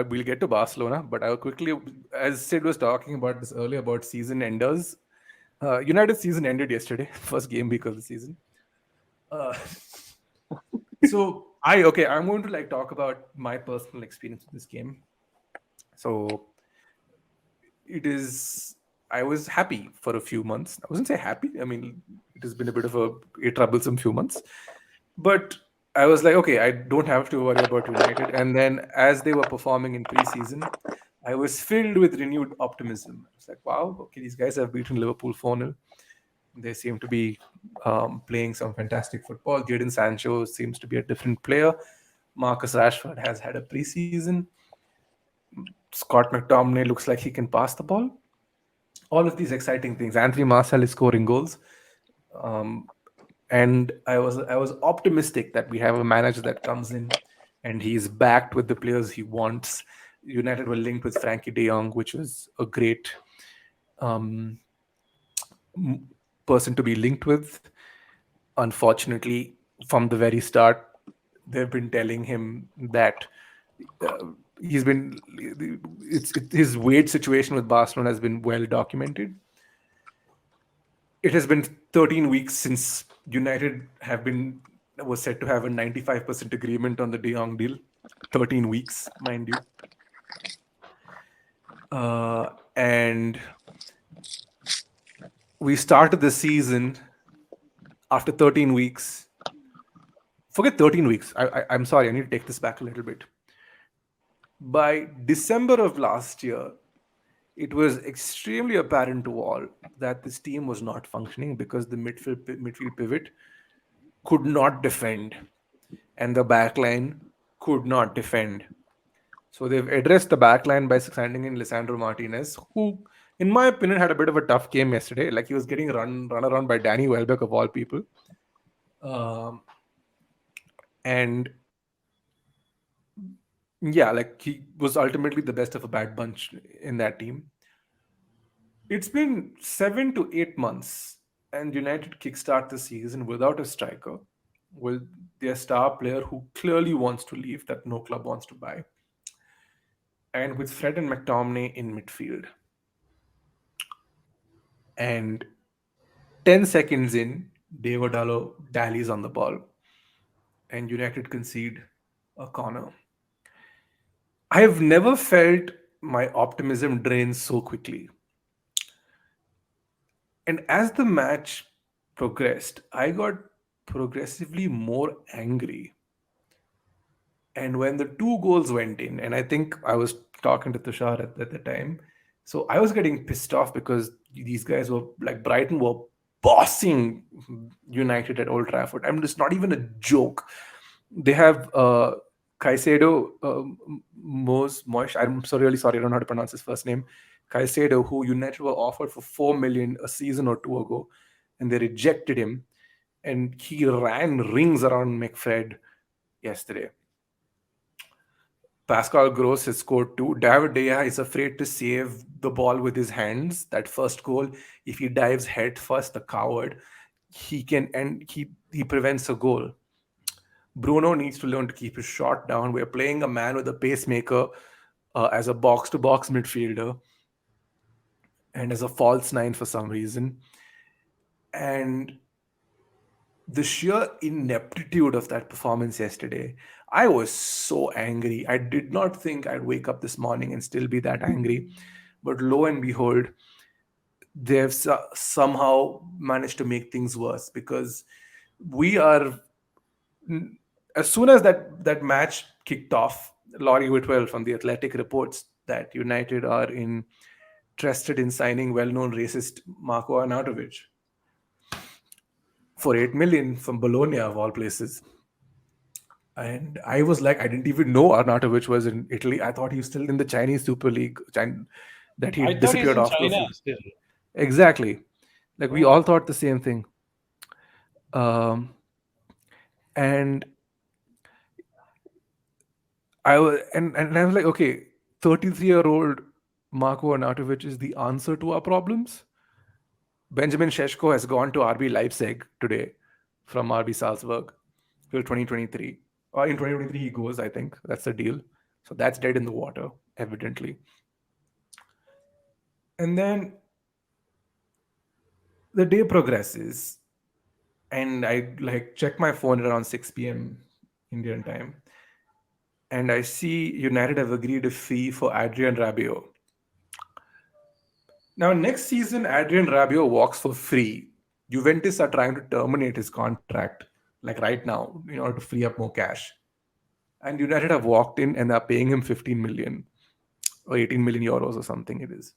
we'll get to Barcelona, but I'll quickly, as Sid was talking about this earlier about season enders. United season ended yesterday, first game week of the season. Uh, I'm going to like talk about my personal experience with this game. So it is. I was happy for a few months. I wasn't say happy. I mean, it has been a bit of a troublesome few months, but I was like, okay, I don't have to worry about United. And then as they were performing in preseason, I was filled with renewed optimism. I was like, wow, okay, these guys have beaten Liverpool 4-0. They seem to be playing some fantastic football. Jadon Sancho seems to be a different player. Marcus Rashford has had a preseason. Scott McTominay looks like he can pass the ball. All of these exciting things. Anthony Martial is scoring goals. Um, and I was optimistic that we have a manager that comes in and he's backed with the players he wants. United were linked with Frankie De Jong, which was a great um, person to be linked with. Unfortunately, from the very start, they've been telling him that uh, he's been his weight situation with Barcelona has been well documented. It has been 13 weeks since United have been was said to have a 95% agreement on the De Jong deal. 13 weeks, mind you. And we started the season after 13 weeks. Forget 13 weeks. I'm sorry. I need to take this back a little bit. By December of last year, it was extremely apparent to all that this team was not functioning because the midfield pivot could not defend and the backline could not defend. So they've addressed the backline by signing in Lisandro Martinez, who, in my opinion, had a bit of a tough game yesterday. Like he was getting run around by Danny Welbeck of all people, um, and yeah, like he was ultimately the best of a bad bunch in that team. It's been 7 to 8 months, and United kickstart the season without a striker, with their star player who clearly wants to leave, that no club wants to buy, and with Fred and McTominay in midfield. And 10 seconds in, Diego Dallo dallies on the ball, and United concede a corner. I have never felt my optimism drain so quickly. And as the match progressed, I got progressively more angry. And when the two goals went in, and I think I was talking to Tushar at the time, so I was getting pissed off because these guys were like Brighton were bossing United at Old Trafford. I'm just not even a joke. They have Caicedo, Moish. I'm so really sorry, I don't know how to pronounce his first name. Caicedo, who United were offered for 4 million a season or two ago, and they rejected him. And he ran rings around McFred yesterday. Pascal Gross has scored two. David De Gea is afraid to save the ball with his hands. That first goal, if he dives head first, the coward, he can and he prevents a goal. Bruno needs to learn to keep his shot down. We're playing a man with a pacemaker as a box to box midfielder and as a false nine for some reason. And the sheer ineptitude of that performance yesterday, I was so angry. I did not think I'd wake up this morning and still be that angry. But lo and behold, they've somehow managed to make things worse because we are, as soon as that match kicked off, Laurie Whitwell from The Athletic reports that United are interested in signing well-known racist Marco Arnautovic for 8 million from Bologna of all places. And I was like, I didn't even know Arnautovic was in Italy. I thought he was still in the Chinese Super League, that he I thought he's disappeared in after a China few. still. Exactly. Like we Oh, all thought the same thing. Um, and and I was like, okay, 33-year-old Marco Arnautovic is the answer to our problems. Benjamin Sheshko has gone to RB Leipzig today from RB Salzburg till 2023. Or in 2023 he goes, I think. That's the deal. So that's dead in the water, evidently. And then the day progresses, and I like check my phone around 6 p.m. Indian time, and I see United have agreed a fee for Adrian Rabiot. Now, next season, Adrian Rabiot walks for free. Juventus are trying to terminate his contract, like right now, in order to free up more cash. And United have walked in and are paying him 15 million or 18 million euros or something it is.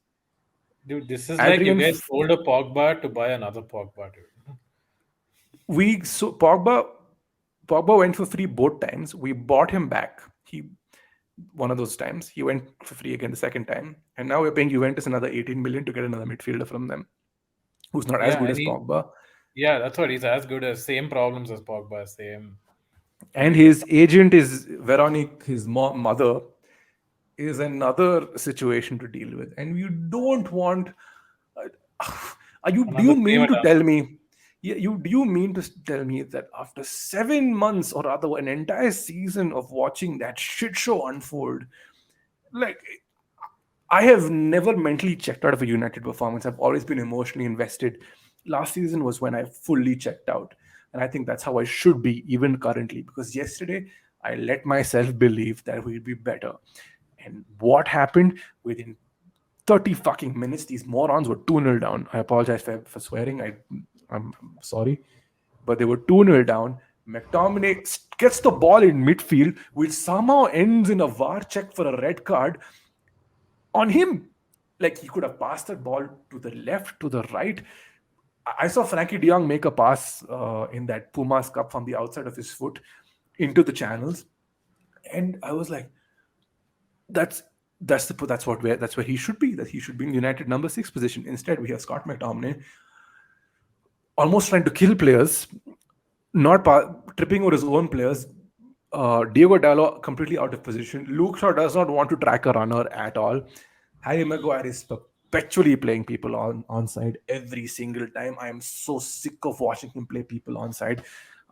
Dude, this is like you Adrian, guys sold a Pogba to buy another Pogba, dude. Pogba went for free both times. We bought him back. He one of those times he went for free again the second time, and now we're paying Juventus another 18 million to get another midfielder from them, who's not as Yeah, good and as Pogba. yeah, that's what he's as good as same problems as Pogba, same. And his agent is Veronique, his mother, is another situation to deal with. And you don't want. Are you? Do Another you mean prima to donna. tell me? Yeah, you do you mean to tell me that after 7 months or rather an entire season of watching that shit show unfold, like I have never mentally checked out of a United performance. I've always been emotionally invested. Last season was when I fully checked out. And I think that's how I should be, even currently, because yesterday I let myself believe that we'd be better. And what happened within 30 fucking minutes? These morons were 2-0 down. I apologize for swearing. I'm sorry. But they were 2-0 down. McTominay gets the ball in midfield, which somehow ends in a VAR check for a red card on him. Like he could have passed that ball to the left, to the right. I saw Frankie De Jong make a pass in that Pumas Cup from the outside of his foot into the channels, and I was like, "That's that's where he should be. That he should be in United number 6 position. Instead, we have Scott McTominay almost trying to kill players, not tripping over his own players. Diego Dallo completely out of position. Luke Shaw does not want to track a runner at all. Harry Maguire is perpetually playing people on side every single time. I am so sick of watching him play people on side.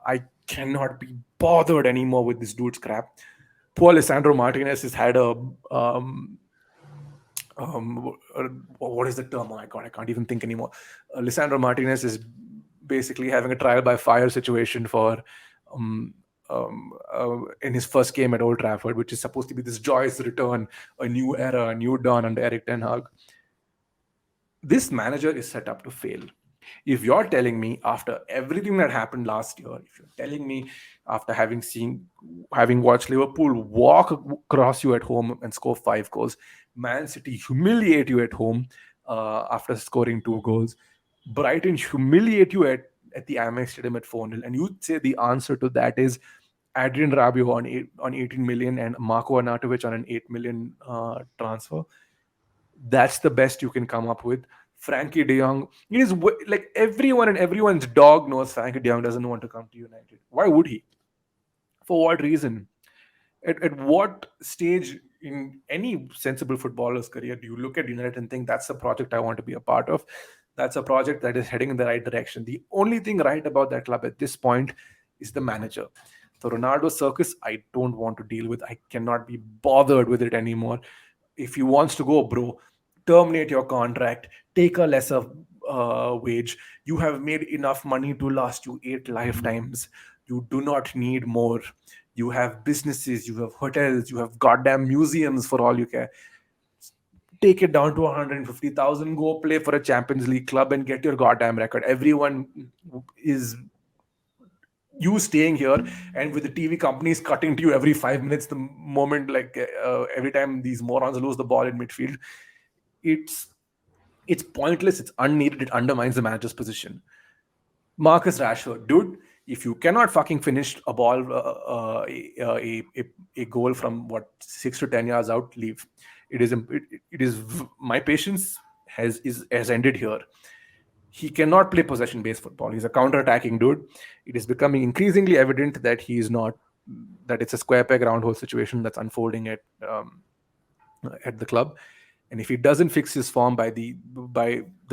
I cannot be bothered anymore with this dude's crap. Poor Lisandro Martinez has had a what is the term? Oh my god, I can't even think anymore. Lisandro Martinez is basically having a trial by fire situation for um, in his first game at Old Trafford, which is supposed to be this joyous return, a new era, a new dawn under Eric Ten Hag. This manager is set up to fail. If you're telling me after everything that happened last year, if you're telling me after having watched Liverpool walk across you at home and score 5 goals, Man City humiliate you at home after scoring 2 goals, Brighton humiliate you at the Amex Stadium at 4-0, and you say the answer to that is Adrian Rabiot on 18 million and Marco Arnautovic on an 8 million transfer. That's the best you can come up with. Frankie De Jong, it is like everyone and everyone's dog knows Frankie De Jong doesn't want to come to United. Why would he? For what reason? At what stage in any sensible footballer's career do you look at United and think that's a project I want to be a part of? That's a project that is heading in the right direction. The only thing right about that club at this point is the manager. The Ronaldo circus, I don't want to deal with. I cannot be bothered with it anymore. If he wants to go, bro, terminate your contract, take a lesser wage. You have made enough money to last you 8 lifetimes. You do not need more. You have businesses, you have hotels, you have goddamn museums for all you care. Take it down to 150,000, go play for a Champions League club and get your goddamn record. Everyone is you staying here, and with the TV companies cutting to you every 5 minutes the moment, like every time these morons lose the ball in midfield. It's it's pointless, it's unneeded, it undermines the manager's position. Marcus Rashford, dude, if you cannot fucking finish a ball, a goal from what 6 to 10 yards out, leave. It is my patience has ended here. He cannot play possession based football. He's a counter attacking dude. It is becoming increasingly evident that he is not, that it's a square peg round hole situation that's unfolding at the club. And if he doesn't fix his form by the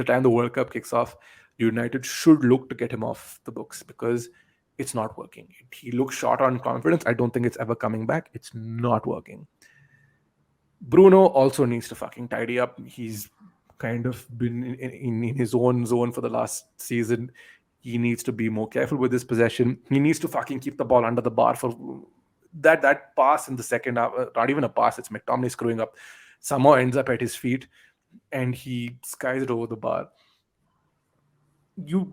time the World Cup kicks off, United should look to get him off the books because it's not working. He looks short on confidence. I don't think it's ever coming back. It's not working. Bruno also needs to fucking tidy up. He's kind of been in his own zone for the last season. He needs to be more careful with his possession. He needs to fucking keep the ball under the bar for that pass in the second half. Not even a pass. It's McTominay screwing up. Somehow ends up at his feet, and he skies it over the bar. You,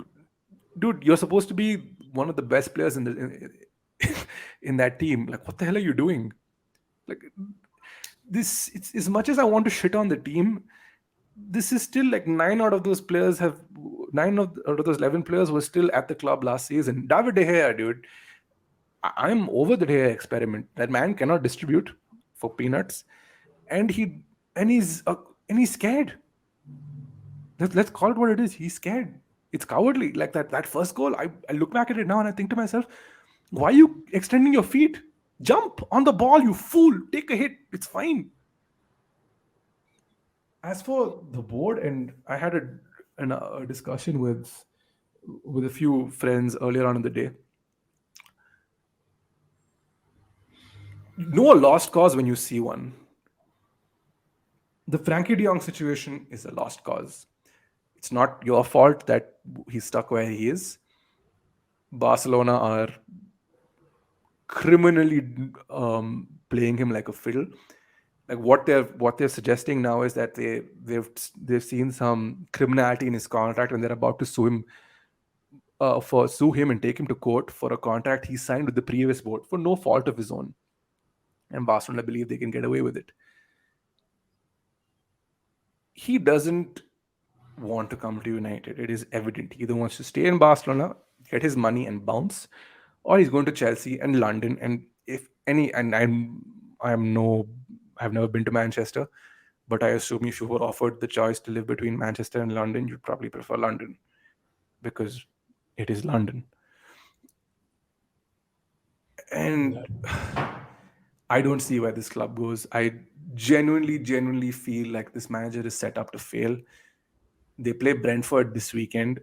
dude, you're supposed to be one of the best players in that team. Like, what the hell are you doing? Like, this, it's as much as I want to shit on the team, this is still like out of those 11 players were still at the club last season. David De Gea, dude, I'm over the De Gea experiment. That man cannot distribute for peanuts, and he's scared. Let's call it what it is. He's scared. It's cowardly. Like that first goal. I look back at it now and I think to myself, why are you extending your feet? Jump on the ball, you fool. Take a hit. It's fine. As for the board, and I had a discussion with a few friends earlier on in the day. Know a lost cause when you see one. The Frankie De Jong situation is a lost cause. It's not your fault that he's stuck where he is. Barcelona are criminally playing him like a fiddle. Like what they're suggesting now is that they've seen some criminality in his contract and they're about to sue him and take him to court for a contract he signed with the previous board for no fault of his own. And Barcelona believe they can get away with it. He doesn't want to come to United. It is evident. He either wants to stay in Barcelona, get his money and bounce, or he's going to Chelsea and London. And if any, and I've never been to Manchester, but I assume if you were offered the choice to live between Manchester and London, you'd probably prefer London because it is London. And I don't see where this club goes. I genuinely feel like this manager is set up to fail. They play Brentford this weekend.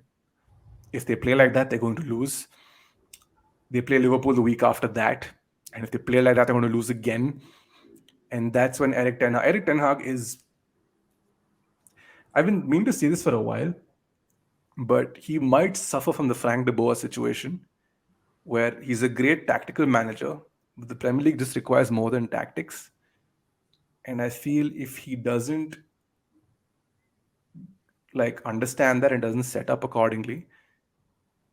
If they play like that, they're going to lose. They play Liverpool the week after that. And if they play like that, they're going to lose again. And that's when Eric Ten Hag is... I've been meaning to say this for a while, but he might suffer from the Frank de Boer situation, where he's a great tactical manager, but the Premier League just requires more than tactics. And I feel if he doesn't like understand that and doesn't set up accordingly,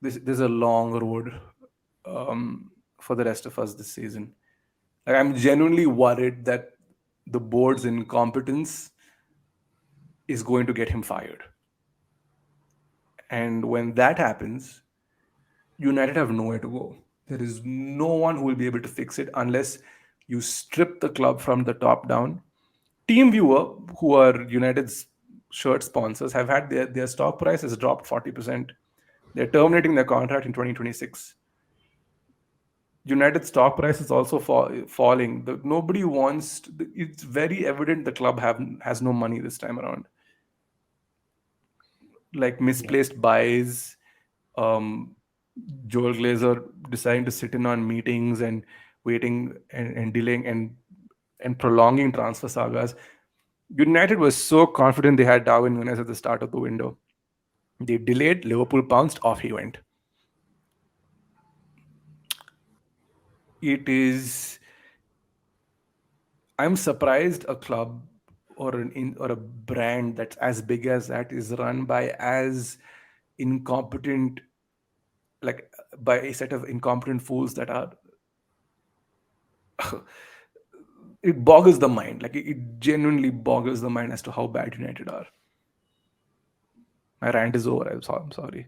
there's a long road for the rest of us this season. Like, I'm genuinely worried that the board's incompetence is going to get him fired. And when that happens, United have nowhere to go. There is no one who will be able to fix it unless you strip the club from the top down. TeamViewer, who are United's shirt sponsors, have had their stock price has dropped 40%. They're terminating their contract in 2026. United stock price is also falling. Nobody wants. It's very evident the club has no money this time around. Like misplaced buys, Joel Glazer deciding to sit in on meetings and waiting and delaying and prolonging transfer sagas. United was so confident they had Darwin Núñez at the start of the window. They delayed, Liverpool pounced, off he went. It is... I'm surprised a club or a brand that's as big as that is run by as incompetent, like by a set of incompetent fools that are... it boggles the mind. Like it genuinely boggles the mind as to how bad United are. My rant is over. I'm sorry.